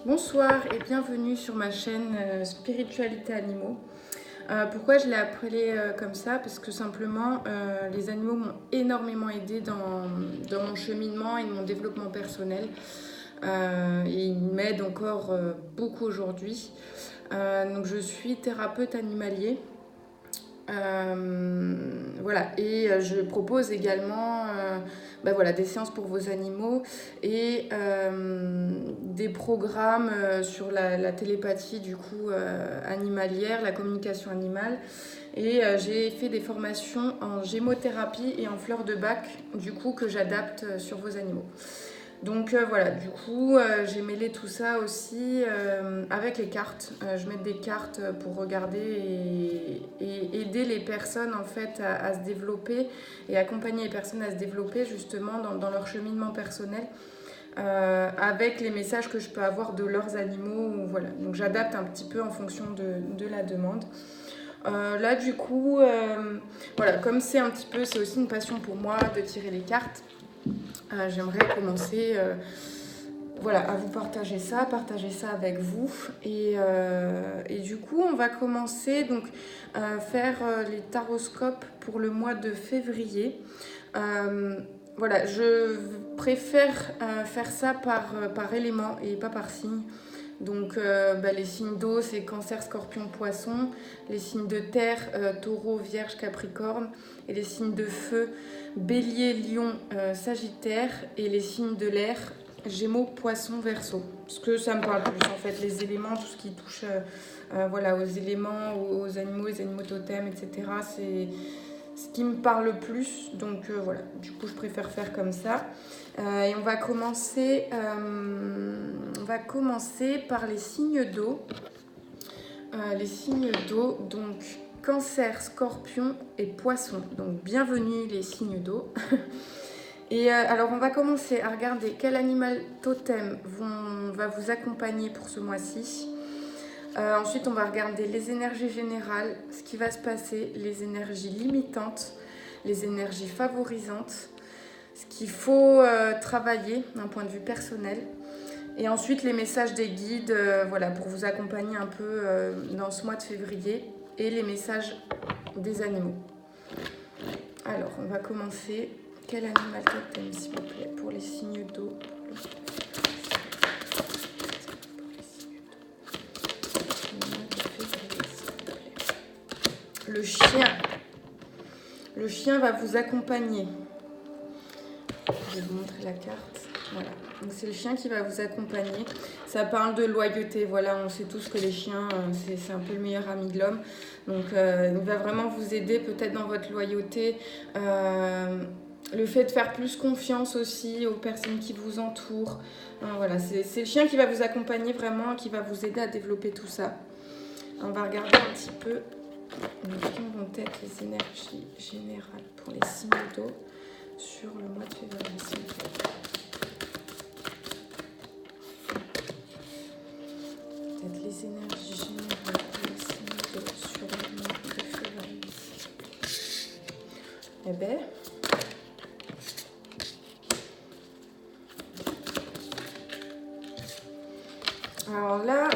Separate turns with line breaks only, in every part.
Bonsoir et bienvenue sur ma chaîne Spiritualité Animaux. Pourquoi je l'ai appelée comme ça? Parce que simplement les animaux m'ont énormément aidé dans mon cheminement et mon développement personnel. Et ils m'aident encore beaucoup aujourd'hui. Donc je suis thérapeute animalier. Voilà, et je propose également voilà, des séances pour vos animaux et des programmes sur la télépathie du coup animalière, la communication animale. Et j'ai fait des formations en gémothérapie et en fleurs de bac du coup que j'adapte sur vos animaux. Donc voilà, du coup, j'ai mêlé tout ça aussi avec les cartes. Je mets des cartes pour regarder et aider les personnes en fait à se développer et accompagner les personnes à se développer justement dans leur cheminement personnel avec les messages que je peux avoir de leurs animaux. Voilà. Donc j'adapte un petit peu en fonction de la demande. Là du coup, voilà, comme c'est aussi une passion pour moi de tirer les cartes. J'aimerais commencer voilà, à vous partager ça avec vous. Et du coup, on va commencer donc faire les taroscopes pour le mois de février. Voilà, je préfère faire ça par élément et pas par signe. Donc les signes d'eau, c'est Cancer, Scorpion, Poisson. Les signes de terre, Taureau, Vierge, Capricorne. Et les signes de feu, Bélier, Lion, Sagittaire. Et les signes de l'air, Gémeaux, Poisson, Verseau. Parce que ça me parle plus en fait, les éléments, tout ce qui touche voilà, aux éléments, aux animaux, les animaux totems, etc. C'est ce qui me parle le plus. Donc voilà, du coup je préfère faire comme ça. Et on va commencer par les signes d'eau. Les signes d'eau, donc Cancer, Scorpion et Poisson. Donc bienvenue les signes d'eau. Et alors on va commencer à regarder quel animal totem va vous accompagner pour ce mois-ci. Ensuite on va regarder les énergies générales, ce qui va se passer, les énergies limitantes, les énergies favorisantes, ce qu'il faut travailler d'un point de vue personnel. Et ensuite les messages des guides voilà, pour vous accompagner un peu dans ce mois de février et les messages des animaux. Alors on va commencer. Quel animal totem s'il vous plaît pour les signes d'eau? Le chien. Le chien va vous accompagner. Je vais vous montrer la carte. Voilà. Donc c'est le chien qui va vous accompagner. Ça parle de loyauté. Voilà, on sait tous que les chiens, c'est un peu le meilleur ami de l'homme. Donc il va vraiment vous aider peut-être dans votre loyauté. Le fait de faire plus confiance aussi aux personnes qui vous entourent. Voilà, c'est le chien qui va vous accompagner vraiment, qui va vous aider à développer tout ça. On va regarder un petit peu quelles vont être les énergies générales pour les signes d'eau sur le mois de février. Peut-être les énergies générales pour les signes d'eau sur le mois de février. Eh bien, alors là,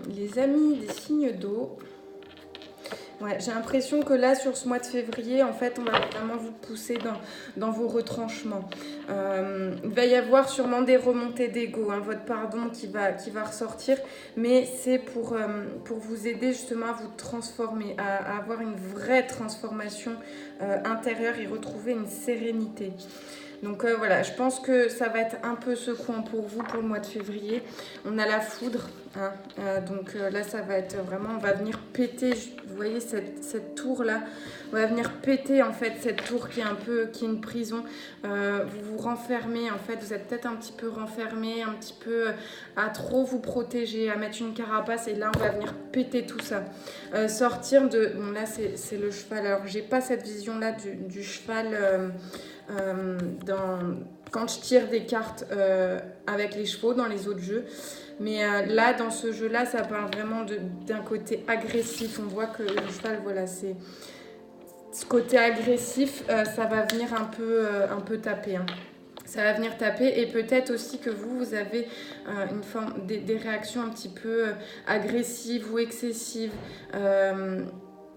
les amis des signes d'eau, ouais, j'ai l'impression que là, sur ce mois de février, en fait, on va vraiment vous pousser dans vos retranchements. Il va y avoir sûrement des remontées d'ego, hein, votre pardon qui va ressortir, mais c'est pour vous aider justement à vous transformer, à avoir une vraie transformation intérieure et retrouver une sérénité. Donc voilà, je pense que ça va être un peu secouant pour vous pour le mois de février. On a la foudre, hein, donc là ça va être vraiment, on va venir péter, vous voyez cette tour là, on va venir péter en fait cette tour qui est une prison. Vous vous renfermez en fait, vous êtes peut-être un petit peu renfermé, un petit peu à trop vous protéger, à mettre une carapace, et là on va venir péter tout ça. Sortir de, bon là c'est le cheval, alors j'ai pas cette vision là du cheval quand je tire des cartes avec les chevaux dans les autres jeux, mais là dans ce jeu là ça parle vraiment d'un côté agressif. On voit que le cheval, voilà, c'est ce côté agressif, ça va venir un peu taper, hein. ça va venir taper. Et peut-être aussi que vous avez une forme, des réactions un petit peu agressives ou excessives.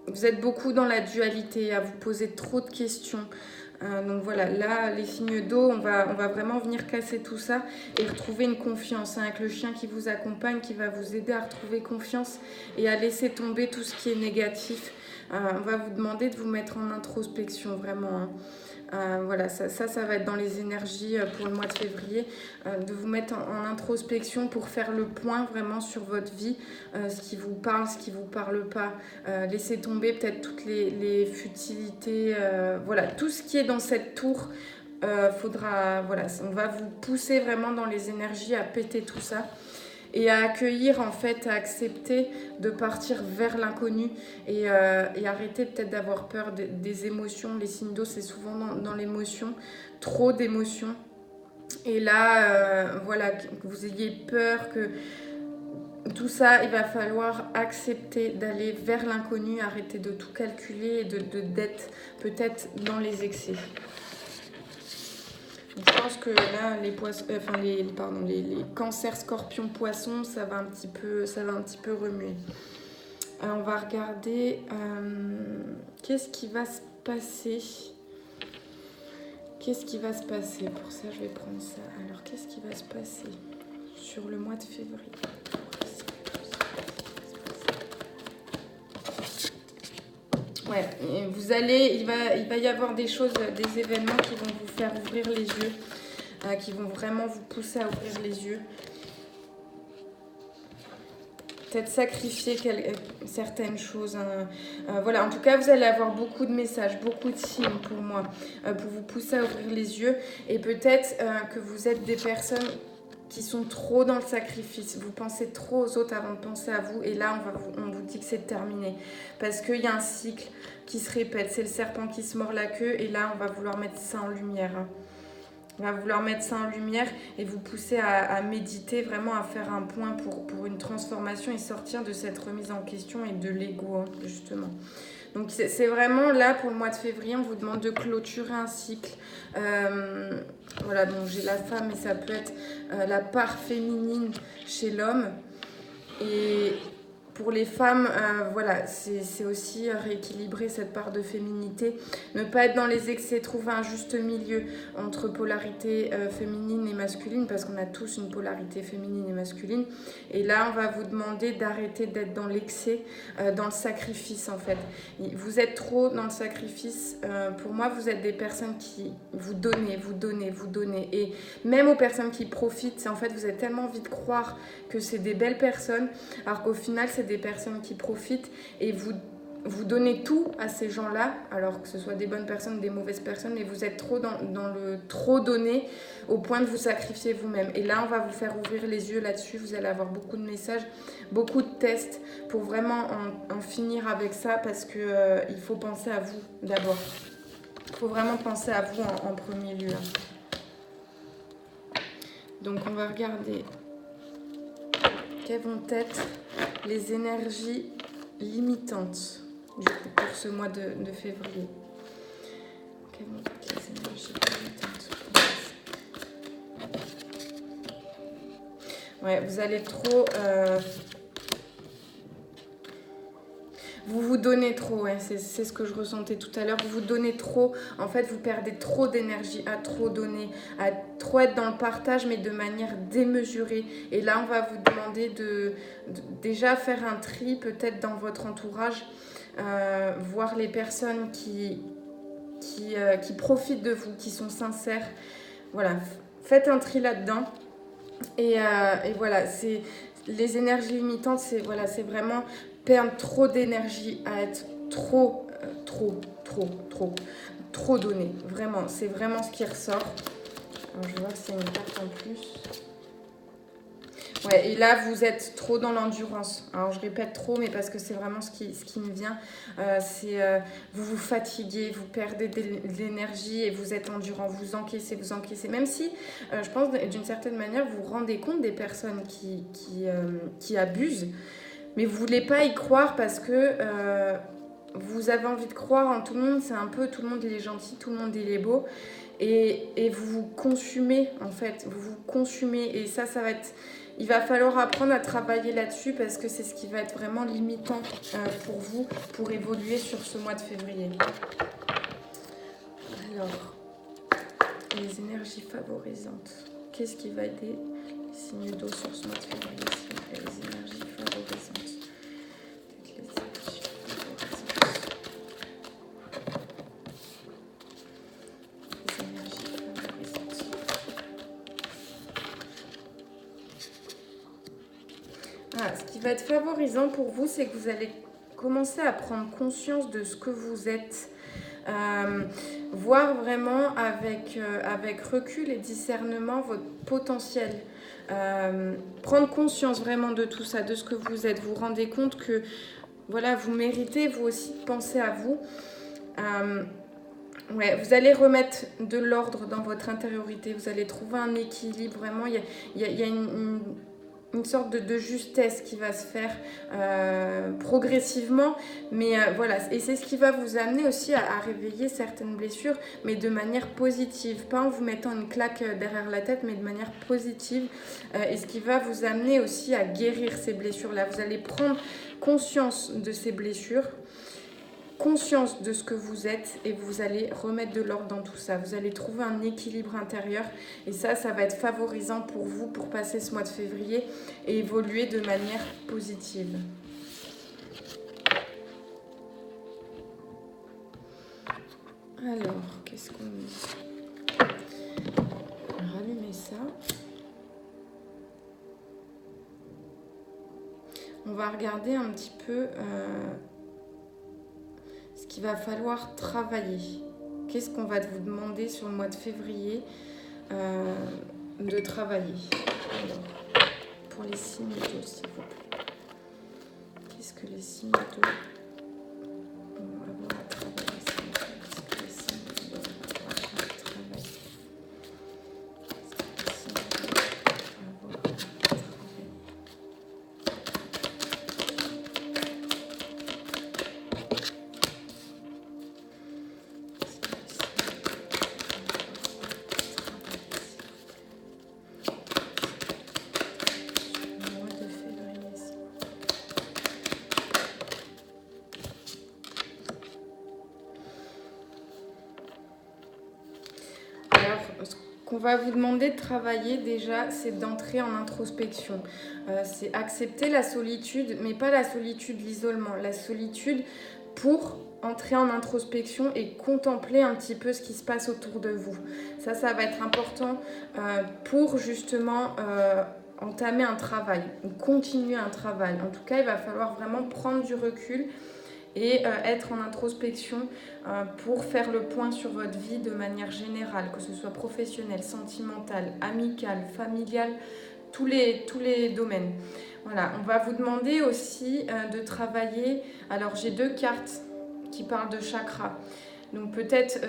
Vous êtes beaucoup dans la dualité, à vous poser trop de questions. Donc voilà, là, les signes d'eau, on va vraiment venir casser tout ça et retrouver une confiance, hein, avec le chien qui vous accompagne, qui va vous aider à retrouver confiance et à laisser tomber tout ce qui est négatif. On va vous demander de vous mettre en introspection, vraiment, hein. Voilà, ça va être dans les énergies pour le mois de février, de vous mettre en introspection pour faire le point vraiment sur votre vie, ce qui vous parle, ce qui vous parle pas, laisser tomber peut-être toutes les futilités, voilà, tout ce qui est dans cette tour, voilà, on va vous pousser vraiment dans les énergies à péter tout ça et à accueillir, en fait, à accepter de partir vers l'inconnu et arrêter peut-être d'avoir peur des émotions. Les signes d'eau, c'est souvent dans l'émotion, trop d'émotions. Et là, voilà, que vous ayez peur, que tout ça, il va falloir accepter d'aller vers l'inconnu, arrêter de tout calculer et d'être peut-être dans les excès. Donc, je pense que là, les cancers, scorpions, poissons, ça va un petit peu remuer. Alors, on va regarder qu'est-ce qui va se passer. Qu'est-ce qui va se passer? Pour ça, je vais prendre ça. Alors, qu'est-ce qui va se passer sur le mois de février? Ouais, il va y avoir des choses, des événements qui vont vous faire ouvrir les yeux, qui vont vraiment vous pousser à ouvrir les yeux. Peut-être sacrifier certaines choses. Voilà, en tout cas, vous allez avoir beaucoup de messages, beaucoup de signes pour moi, pour vous pousser à ouvrir les yeux. Et peut-être que vous êtes des personnes qui sont trop dans le sacrifice. Vous pensez trop aux autres avant de penser à vous. Et là, on vous dit que c'est terminé. Parce qu'il y a un cycle qui se répète. C'est le serpent qui se mord la queue. Et là, on va vouloir mettre ça en lumière. On va vouloir mettre ça en lumière et vous pousser à méditer, vraiment à faire un point pour une transformation et sortir de cette remise en question et de l'ego, hein, justement. Donc c'est vraiment là, pour le mois de février, on vous demande de clôturer un cycle. Voilà, donc j'ai la femme, mais ça peut être la part féminine chez l'homme. Et pour les femmes, voilà, c'est aussi rééquilibrer cette part de féminité. Ne pas être dans les excès, trouver un juste milieu entre polarité féminine et masculine, parce qu'on a tous une polarité féminine et masculine. Et là, on va vous demander d'arrêter d'être dans l'excès, dans le sacrifice, en fait. Vous êtes trop dans le sacrifice. Pour moi, vous êtes des personnes qui vous donnez. Et même aux personnes qui profitent, en fait, vous avez tellement envie de croire que c'est des belles personnes, alors qu'au final, c'est des personnes qui profitent et vous donnez tout à ces gens-là, alors que ce soit des bonnes personnes ou des mauvaises personnes, et vous êtes trop dans le trop donné au point de vous sacrifier vous-même. Et là, on va vous faire ouvrir les yeux là-dessus. Vous allez avoir beaucoup de messages, beaucoup de tests pour vraiment en finir avec ça, parce que il faut penser à vous d'abord. Il faut vraiment penser à vous en premier lieu. Donc, on va regarder quelles vont être les énergies limitantes du coup, pour ce mois de février. Quelles vont être les énergies limitantes? Ouais, vous allez trop... vous donnez trop, ouais, c'est ce que je ressentais tout à l'heure. Vous donnez trop, en fait, vous perdez trop d'énergie à trop donner, à trop être dans le partage, mais de manière démesurée. Et là, on va vous demander de déjà faire un tri, peut-être dans votre entourage, voir les personnes qui profitent de vous, qui sont sincères. Voilà, faites un tri là-dedans. Et voilà, les énergies limitantes, c'est vraiment perdre trop d'énergie, à être trop donné. Vraiment, c'est vraiment ce qui ressort. Alors, je vais voir s'il y a une carte en plus. Ouais, et là, vous êtes trop dans l'endurance. Alors, je répète trop, mais parce que c'est vraiment ce qui me vient. Vous vous fatiguez, vous perdez de l'énergie et vous êtes endurant. Vous encaissez. Même si, je pense, d'une certaine manière, vous vous rendez compte des personnes qui abusent. Mais vous ne voulez pas y croire parce que vous avez envie de croire en tout le monde. C'est un peu tout le monde il est gentil, tout le monde il est beau. et vous vous consumez en fait, vous vous consumez et ça va être... Il va falloir apprendre à travailler là-dessus parce que c'est ce qui va être vraiment limitant pour vous, pour évoluer sur ce mois de février. Alors, les énergies favorisantes. Qu'est-ce qui va aider les signes d'eau sur ce mois de février, s'il vous plaît, les énergies favorisantes. Les énergies favorisantes. Les énergies favorisantes. Ah, ce qui va être favorisant pour vous, c'est que vous allez commencer à prendre conscience de ce que vous êtes. Voir vraiment avec recul et discernement votre potentiel. Prendre conscience vraiment de tout ça, de ce que vous êtes. Vous vous rendez compte que voilà, vous méritez vous aussi de penser à vous. Ouais, vous allez remettre de l'ordre dans votre intériorité. Vous allez trouver un équilibre. Vraiment, il y a une sorte de justesse qui va se faire progressivement, mais voilà, et c'est ce qui va vous amener aussi à réveiller certaines blessures, mais de manière positive, pas en vous mettant une claque derrière la tête, mais de manière positive, et ce qui va vous amener aussi à guérir ces blessures-là. Vous allez prendre conscience de ces blessures, conscience de ce que vous êtes et vous allez remettre de l'ordre dans tout ça. Vous allez trouver un équilibre intérieur et ça va être favorisant pour vous pour passer ce mois de février et évoluer de manière positive. Alors, qu'est-ce qu'on dit ? On va rallumer ça. On va regarder un petit peu... ce qu'il va falloir travailler. Qu'est-ce qu'on va vous demander sur le mois de février de travailler. Alors, pour les signes d'eau, s'il vous plaît. Qu'est-ce que les signes d'eau vont avoir à travailler, s'il vous plaît? Qu'est-ce que les signes d'eau vont avoir à travailler? Qu'est-ce que les signes d'eau vont avoir à travailler? Qu'on va vous demander de travailler déjà, c'est d'entrer en introspection. C'est accepter la solitude, mais pas la solitude, l'isolement. La solitude pour entrer en introspection et contempler un petit peu ce qui se passe autour de vous. Ça va être important pour justement entamer un travail, ou continuer un travail. En tout cas, il va falloir vraiment prendre du recul et être en introspection pour faire le point sur votre vie de manière générale, que ce soit professionnelle, sentimentale, amicale, familiale, tous les domaines. Voilà, on va vous demander aussi de travailler. Alors, j'ai 2 cartes qui parlent de chakras. Donc, peut-être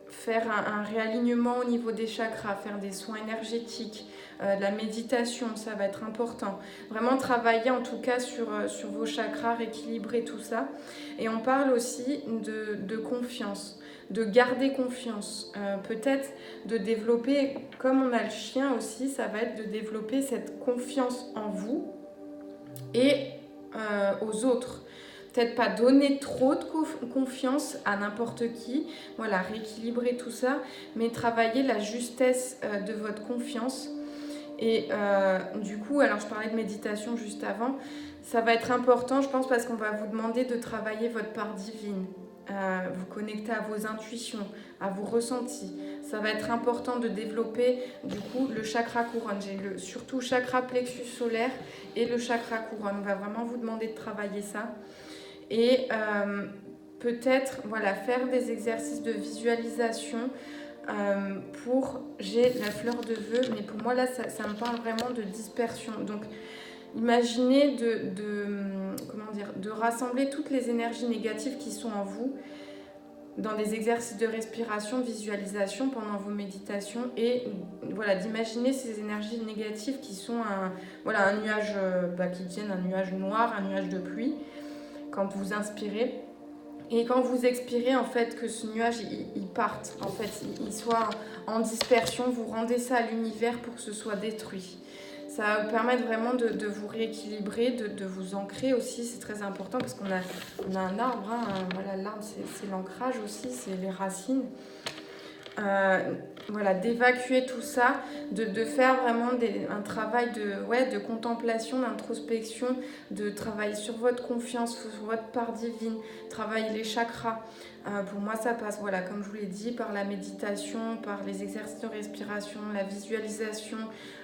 faire un réalignement au niveau des chakras, faire des soins énergétiques, de la méditation, ça va être important. Vraiment travailler en tout cas sur vos chakras, rééquilibrer tout ça. Et on parle aussi de confiance, de garder confiance. Peut-être de développer, comme on a le chien aussi, ça va être de développer cette confiance en vous et aux autres. Peut-être pas donner trop de confiance à n'importe qui, voilà, rééquilibrer tout ça, mais travailler la justesse de votre confiance. Et du coup, alors je parlais de méditation juste avant, ça va être important, je pense, parce qu'on va vous demander de travailler votre part divine, vous connecter à vos intuitions, à vos ressentis. Ça va être important de développer du coup le chakra couronne. J'ai surtout chakra plexus solaire et le chakra couronne. On va vraiment vous demander de travailler ça. Et peut-être voilà, faire des exercices de visualisation j'ai la fleur de vœux, mais pour moi là ça me parle vraiment de dispersion. Donc imaginez de rassembler toutes les énergies négatives qui sont en vous dans des exercices de respiration, de visualisation pendant vos méditations et voilà, d'imaginer ces énergies négatives qui sont un nuage qui devienne un nuage noir, un nuage de pluie quand vous inspirez. Et quand vous expirez, en fait, que ce nuage, il parte, en fait, il soit en dispersion, vous rendez ça à l'univers pour que ce soit détruit. Ça va vous permettre vraiment de vous rééquilibrer, de vous ancrer aussi, c'est très important parce qu'on a un arbre, hein, voilà, l'arbre c'est l'ancrage aussi, c'est les racines. Voilà, d'évacuer tout ça, de faire vraiment un travail de contemplation, d'introspection, de travailler sur votre confiance, sur votre part divine, travailler les chakras. Pour moi, ça passe, voilà, comme je vous l'ai dit, par la méditation, par les exercices de respiration, la visualisation,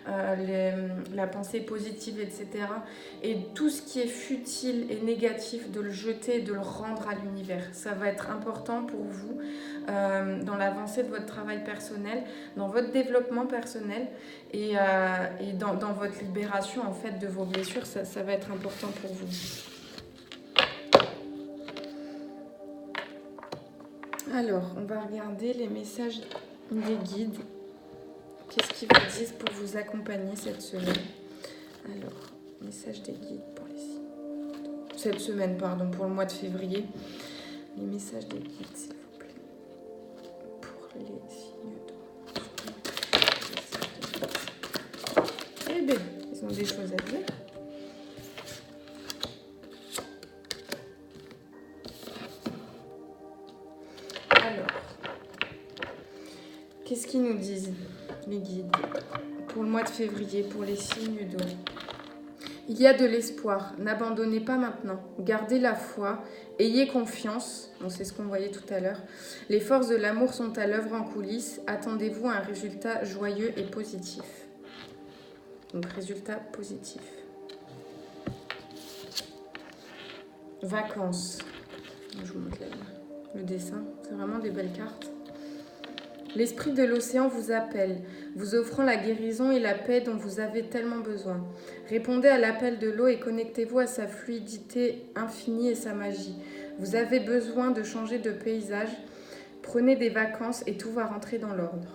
la pensée positive, etc. Et tout ce qui est futile et négatif, de le jeter, de le rendre à l'univers. Ça va être important pour vous dans l'avancée de votre travail personnel, dans votre développement personnel et dans votre libération en fait de vos blessures, ça va être important pour vous. Alors, on va regarder les messages des guides. Qu'est-ce qu'ils vous disent pour vous accompagner cette semaine? Alors, message des guides pour les signes. Cette semaine, pardon, pour le mois de février. Les messages des guides, s'il vous plaît. Pour les signes d'eau. Eh bien, ils ont des choses à dire. Alors, qu'est-ce qu'ils nous disent, les guides, pour le mois de février, pour les signes d'eau? Il y a de l'espoir, n'abandonnez pas maintenant, gardez la foi, ayez confiance, bon, c'est ce qu'on voyait tout à l'heure. Les forces de l'amour sont à l'œuvre en coulisses, attendez-vous à un résultat joyeux et positif. Donc résultat positif. Vacances, je vous montre le dessin, c'est vraiment des belles cartes. L'esprit de l'océan vous appelle, vous offrant la guérison et la paix dont vous avez tellement besoin. Répondez à l'appel de l'eau et connectez-vous à sa fluidité infinie et sa magie. Vous avez besoin de changer de paysage. Prenez des vacances et tout va rentrer dans l'ordre.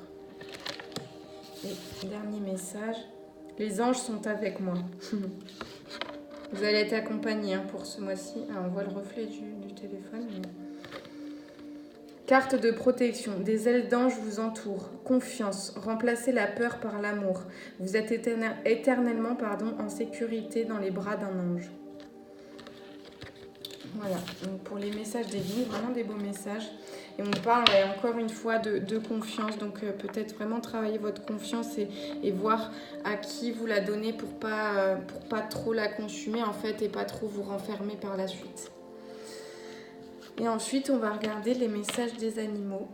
Et dernier message, les anges sont avec moi. Vous allez être accompagnés pour ce mois-ci. Ah, on voit le reflet du téléphone. Mais... Carte de protection, des ailes d'ange vous entourent. Confiance, remplacez la peur par l'amour. Vous êtes éternellement en sécurité dans les bras d'un ange. Voilà, donc pour les messages des guides, vraiment des beaux messages. Et on parle encore une fois de confiance, donc peut-être vraiment travailler votre confiance et voir à qui vous la donnez pour pas trop la consumer en fait et pas trop vous renfermer par la suite. Et ensuite, on va regarder les messages des animaux.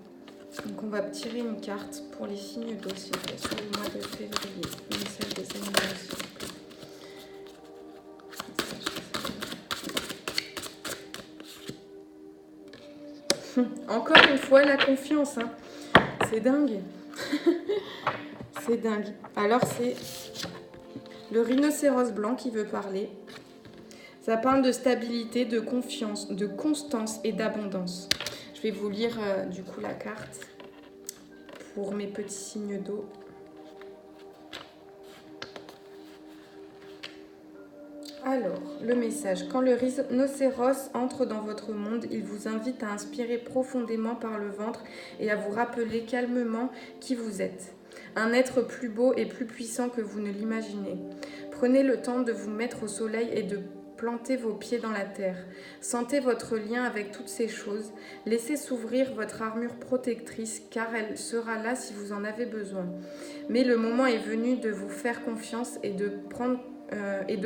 Donc, on va tirer une carte pour les signes d'eau, s'il vous plaît, sur le mois de février. Les messages des animaux, s'il vous plaît. Encore une fois, la confiance. Hein. C'est dingue. C'est dingue. Alors, c'est le rhinocéros blanc qui veut parler. Ça parle de stabilité, de confiance, de constance et d'abondance. Je vais vous lire du coup la carte pour mes petits signes d'eau. Alors, le message. Quand le rhinocéros entre dans votre monde, il vous invite à inspirer profondément par le ventre et à vous rappeler calmement qui vous êtes. Un être plus beau et plus puissant que vous ne l'imaginez. Prenez le temps de vous mettre au soleil et de plantez vos pieds dans la terre. Sentez votre lien avec toutes ces choses. Laissez s'ouvrir votre armure protectrice car elle sera là si vous en avez besoin. Mais le moment est venu de vous faire confiance et de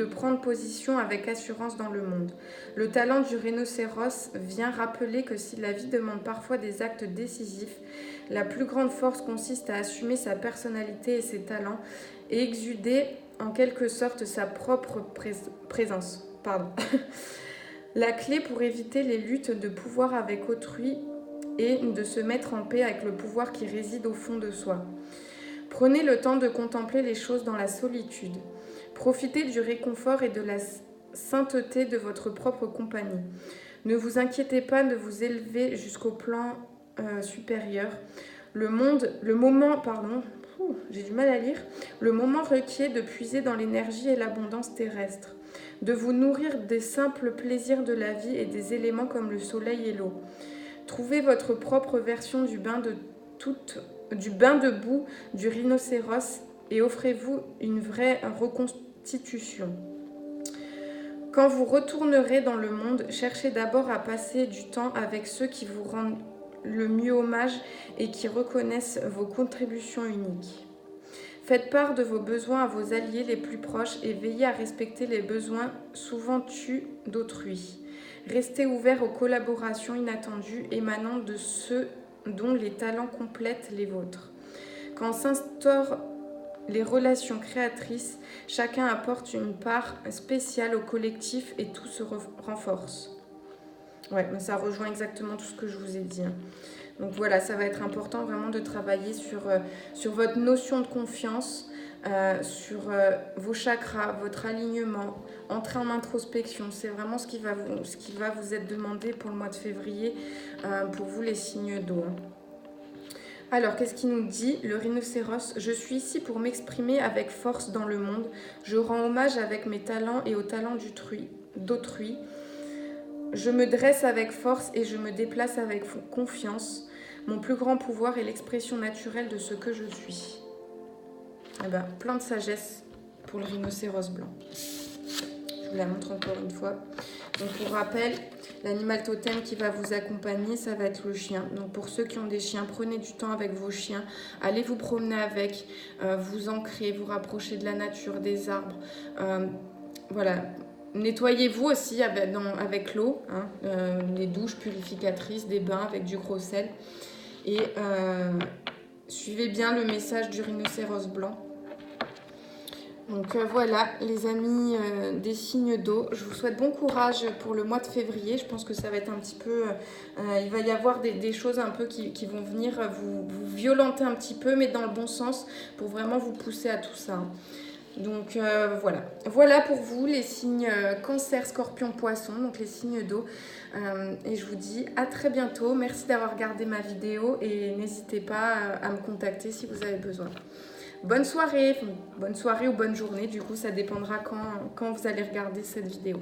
prendre position avec assurance dans le monde. Le talent du rhinocéros vient rappeler que si la vie demande parfois des actes décisifs, la plus grande force consiste à assumer sa personnalité et ses talents et exuder en quelque sorte sa propre présence. La clé pour éviter les luttes de pouvoir avec autrui est de se mettre en paix avec le pouvoir qui réside au fond de soi. Prenez le temps de contempler les choses dans la solitude. Profitez du réconfort et de la sainteté de votre propre compagnie. Ne vous inquiétez pas de vous élever jusqu'au plan supérieur. Le moment j'ai du mal à lire. Le moment requiert de puiser dans l'énergie et l'abondance terrestre, de vous nourrir des simples plaisirs de la vie et des éléments comme le soleil et l'eau. Trouvez votre propre version du bain de boue du rhinocéros et offrez-vous une vraie reconstitution. Quand vous retournerez dans le monde, cherchez d'abord à passer du temps avec ceux qui vous rendent le mieux hommage et qui reconnaissent vos contributions uniques. Faites part de vos besoins à vos alliés les plus proches et veillez à respecter les besoins souvent tus d'autrui. Restez ouvert aux collaborations inattendues émanant de ceux dont les talents complètent les vôtres. Quand s'instaurent les relations créatrices, chacun apporte une part spéciale au collectif et tout se renforce. Ouais, mais ça rejoint exactement tout ce que je vous ai dit. Donc voilà, ça va être important vraiment de travailler sur votre notion de confiance, sur vos chakras, votre alignement, entrer en introspection. C'est vraiment ce qui va vous être demandé pour le mois de février, pour vous les signes d'eau. Alors, qu'est-ce qu'il nous dit? Le rhinocéros: je suis ici pour m'exprimer avec force dans le monde. Je rends hommage avec mes talents et aux talents d'autrui. Je me dresse avec force et je me déplace avec confiance. Mon plus grand pouvoir est l'expression naturelle de ce que je suis. Eh ben, plein de sagesse pour le rhinocéros blanc. Je vous la montre encore une fois. Donc pour rappel, l'animal totem qui va vous accompagner, ça va être le chien. Donc pour ceux qui ont des chiens, prenez du temps avec vos chiens. Allez vous promener avec, vous ancrer, vous rapprocher de la nature, des arbres. Voilà. Nettoyez-vous aussi avec l'eau, les douches purificatrices, des bains avec du gros sel. Et suivez bien le message du rhinocéros blanc. Donc voilà les amis des signes d'eau, je vous souhaite bon courage pour le mois de février. Je pense que ça va être un petit peu, il va y avoir des choses un peu qui vont venir vous violenter un petit peu, mais dans le bon sens, pour vraiment vous pousser à tout ça. Donc voilà pour vous les signes cancer, scorpion, poisson, donc les signes d'eau. Et je vous dis à très bientôt. Merci d'avoir regardé ma vidéo et n'hésitez pas à me contacter si vous avez besoin. Bonne soirée ou bonne journée, du coup ça dépendra quand vous allez regarder cette vidéo.